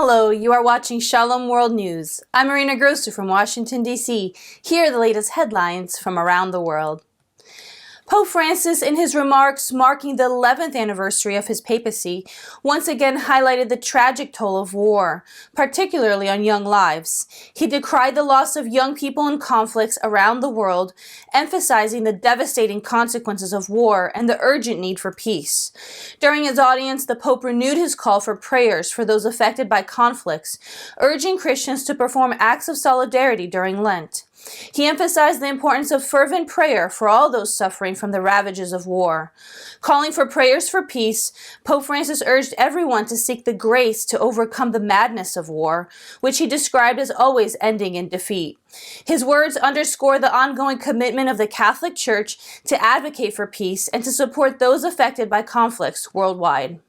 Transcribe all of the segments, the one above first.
Hello, you are watching Shalom World News. I'm Marina Grosser from Washington, D.C. Here are the latest headlines from around the world. Pope Francis, in his remarks marking the 11th anniversary of his papacy, once again highlighted the tragic toll of war, particularly on young lives. He decried the loss of young people in conflicts around the world, emphasizing the devastating consequences of war and the urgent need for peace. During his audience, the Pope renewed his call for prayers for those affected by conflicts, urging Christians to perform acts of solidarity during Lent. He emphasized the importance of fervent prayer for all those suffering from the ravages of war. Calling for prayers for peace, Pope Francis urged everyone to seek the grace to overcome the madness of war, which he described as always ending in defeat. His words underscore the ongoing commitment of the Catholic Church to advocate for peace and to support those affected by conflicts worldwide.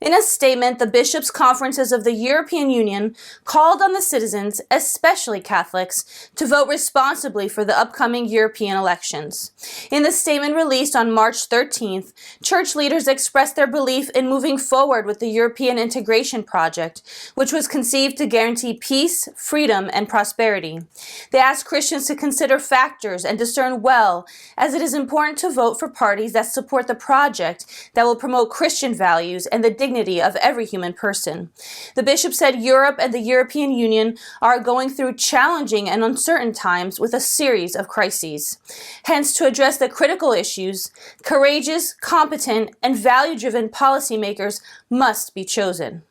In a statement, the bishops' conferences of the European Union called on the citizens, especially Catholics, to vote responsibly for the upcoming European elections. In the statement released on March 13th, church leaders expressed their belief in moving forward with the European integration project, which was conceived to guarantee peace, freedom, and prosperity. They asked Christians to consider factors and discern well, as it is important to vote for parties that support the project that will promote Christian values and the dignity of every human person. The bishop said Europe and the European Union are going through challenging and uncertain times with a series of crises. Hence, to address the critical issues, courageous, competent, and value-driven policymakers must be chosen.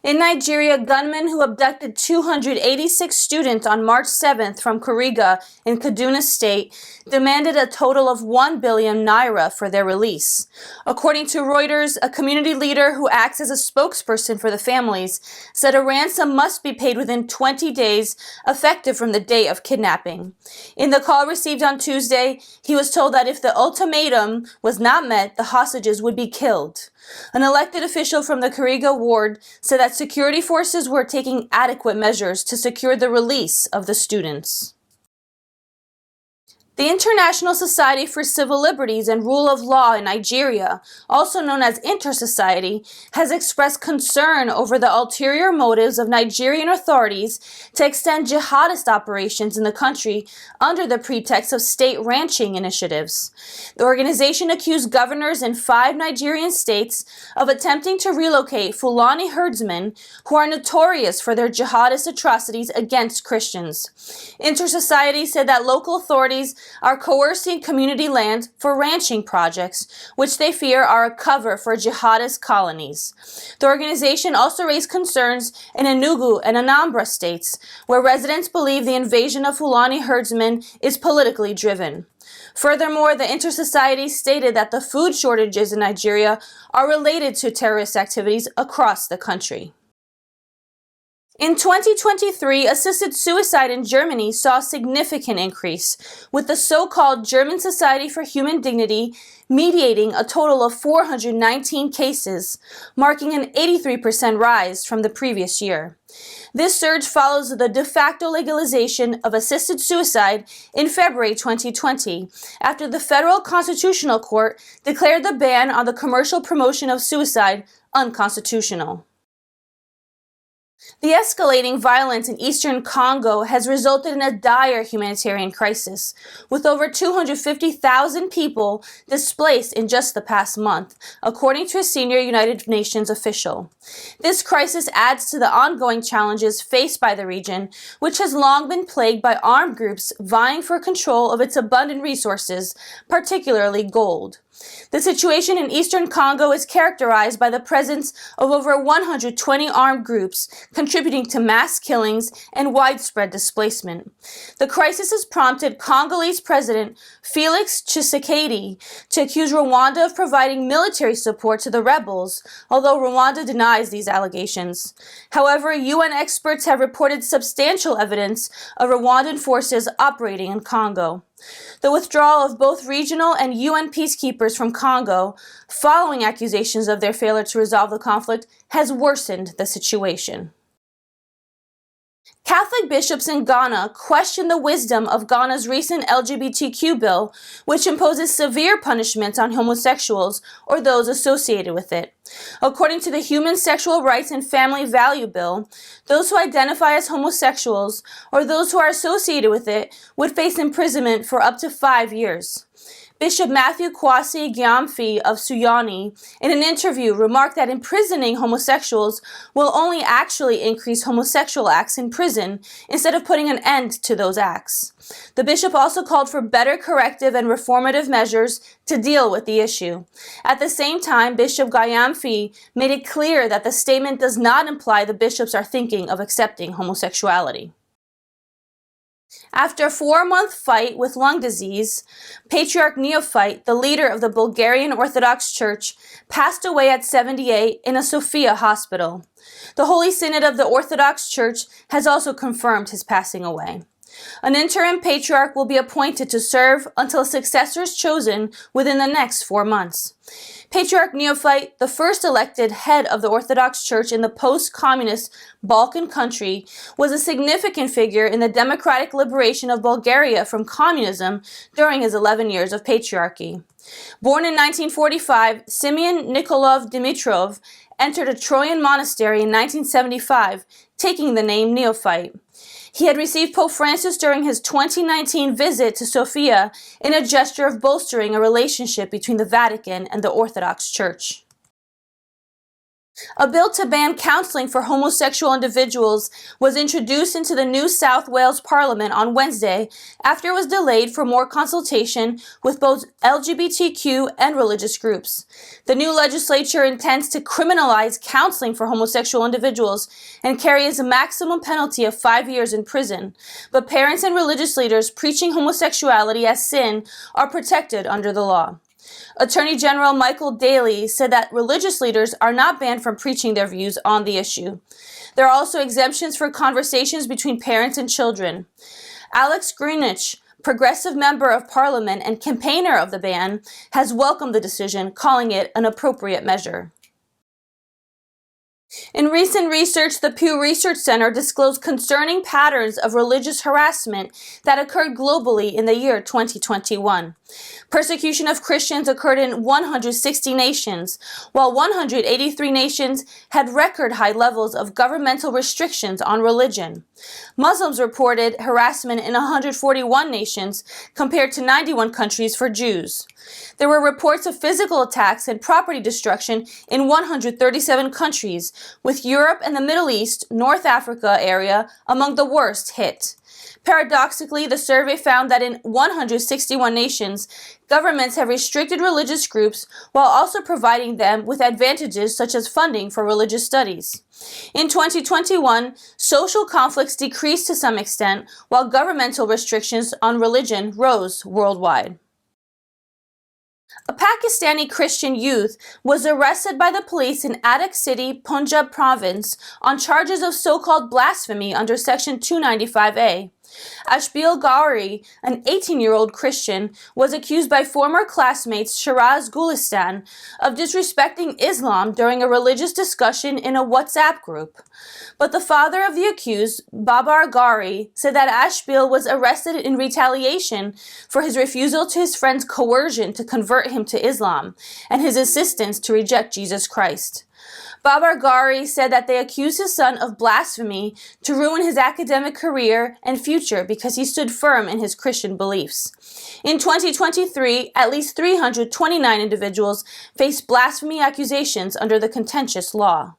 In Nigeria, gunmen who abducted 286 students on March 7th from Kuriga in Kaduna State demanded a total of 1 billion Naira for their release. According to Reuters, a community leader who acts as a spokesperson for the families said a ransom must be paid within 20 days, effective from the day of kidnapping. In the call received on Tuesday, he was told that if the ultimatum was not met, the hostages would be killed. An elected official from the Kuriga ward said that security forces were taking adequate measures to secure the release of the students. The International Society for Civil Liberties and Rule of Law in Nigeria, also known as Intersociety, has expressed concern over the ulterior motives of Nigerian authorities to extend jihadist operations in the country under the pretext of state ranching initiatives. The organization accused governors in 5 Nigerian states of attempting to relocate Fulani herdsmen who are notorious for their jihadist atrocities against Christians. Intersociety said that local authorities are coercing community land for ranching projects, which they fear are a cover for jihadist colonies. The organization also raised concerns in Enugu and Anambra states, where residents believe the invasion of Fulani herdsmen is politically driven. Furthermore, the Intersociety stated that the food shortages in Nigeria are related to terrorist activities across the country. In 2023, assisted suicide in Germany saw a significant increase, with the so-called German Society for Human Dignity mediating a total of 419 cases, marking an 83% rise from the previous year. This surge follows the de facto legalization of assisted suicide in February 2020, after the Federal Constitutional Court declared the ban on the commercial promotion of suicide unconstitutional. The escalating violence in eastern Congo has resulted in a dire humanitarian crisis, with over 250,000 people displaced in just the past month, according to a senior United Nations official. This crisis adds to the ongoing challenges faced by the region, which has long been plagued by armed groups vying for control of its abundant resources, particularly gold. The situation in eastern Congo is characterized by the presence of over 120 armed groups contributing to mass killings and widespread displacement. The crisis has prompted Congolese President Felix Tshisekedi to accuse Rwanda of providing military support to the rebels, although Rwanda denies these allegations. However, UN experts have reported substantial evidence of Rwandan forces operating in Congo. The withdrawal of both regional and UN peacekeepers from Congo, following accusations of their failure to resolve the conflict, has worsened the situation. Catholic bishops in Ghana question the wisdom of Ghana's recent LGBTQ bill, which imposes severe punishments on homosexuals or those associated with it. According to the Human Sexual Rights and Family Value Bill, those who identify as homosexuals or those who are associated with it would face imprisonment for up to 5 years. Bishop Matthew Kwasi Gyamfi of Suyani, in an interview, remarked that imprisoning homosexuals will only actually increase homosexual acts in prison instead of putting an end to those acts. The bishop also called for better corrective and reformative measures to deal with the issue. At the same time, Bishop Gyamfi made it clear that the statement does not imply the bishops are thinking of accepting homosexuality. After a 4-month fight with lung disease, Patriarch Neophyte, the leader of the Bulgarian Orthodox Church, passed away at 78 in a Sofia hospital. The Holy Synod of the Orthodox Church has also confirmed his passing away. An interim patriarch will be appointed to serve until a successor is chosen within the next 4 months. Patriarch Neophyte, the first elected head of the Orthodox Church in the post-communist Balkan country, was a significant figure in the democratic liberation of Bulgaria from communism during his 11 years of patriarchy. Born in 1945, Simeon Nikolov Dimitrov entered a Troyan monastery in 1975, taking the name Neophyte. He had received Pope Francis during his 2019 visit to Sofia in a gesture of bolstering a relationship between the Vatican and the Orthodox Church. A bill to ban counseling for homosexual individuals was introduced into the New South Wales Parliament on Wednesday after it was delayed for more consultation with both LGBTQ and religious groups. The new legislature intends to criminalize counseling for homosexual individuals and carries a maximum penalty of 5 years in prison, but parents and religious leaders preaching homosexuality as sin are protected under the law. Attorney General Michael Daley said that religious leaders are not banned from preaching their views on the issue. There are also exemptions for conversations between parents and children. Alex Greenwich, progressive member of Parliament and campaigner of the ban, has welcomed the decision, calling it an appropriate measure. In recent research, the Pew Research Center disclosed concerning patterns of religious harassment that occurred globally in the year 2021. Persecution of Christians occurred in 160 nations, while 183 nations had record high levels of governmental restrictions on religion. Muslims reported harassment in 141 nations compared to 91 countries for Jews. There were reports of physical attacks and property destruction in 137 countries, with Europe and the Middle East, North Africa area among the worst hit. Paradoxically, the survey found that in 161 nations, governments have restricted religious groups while also providing them with advantages such as funding for religious studies. In 2021, social conflicts decreased to some extent, while governmental restrictions on religion rose worldwide. A Pakistani Christian youth was arrested by the police in Attock City, Punjab province, on charges of so-called blasphemy under Section 295A. Ashbil Gauri, an 18-year-old Christian, was accused by former classmates Shiraz Gulistan of disrespecting Islam during a religious discussion in a WhatsApp group. But the father of the accused, Babar Gauri, said that Ashbil was arrested in retaliation for his refusal to his friend's coercion to convert him to Islam and his insistence to reject Jesus Christ. Babar Gauri said that they accused his son of blasphemy to ruin his academic career and future because he stood firm in his Christian beliefs. In 2023, at least 329 individuals faced blasphemy accusations under the contentious law.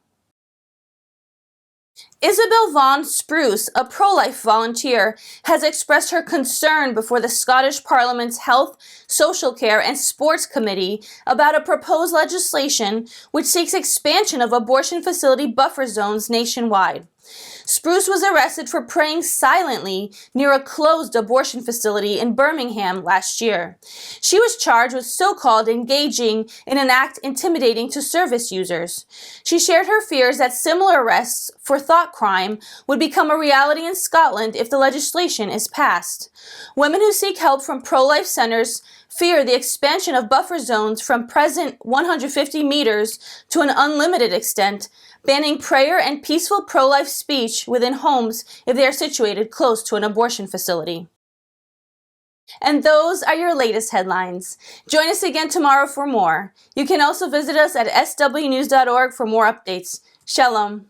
Isabel Vaughan Spruce, a pro-life volunteer, has expressed her concern before the Scottish Parliament's Health, Social Care and Sports Committee about a proposed legislation which seeks expansion of abortion facility buffer zones nationwide. Spruce was arrested for praying silently near a closed abortion facility in Birmingham last year. She was charged with so-called engaging in an act intimidating to service users. She shared her fears that similar arrests for thought crime would become a reality in Scotland if the legislation is passed. Women who seek help from pro-life centers fear the expansion of buffer zones from present 150 meters to an unlimited extent, banning prayer and peaceful pro-life speech within homes if they are situated close to an abortion facility. And those are your latest headlines. Join us again tomorrow for more. You can also visit us at swnews.org for more updates. Shalom.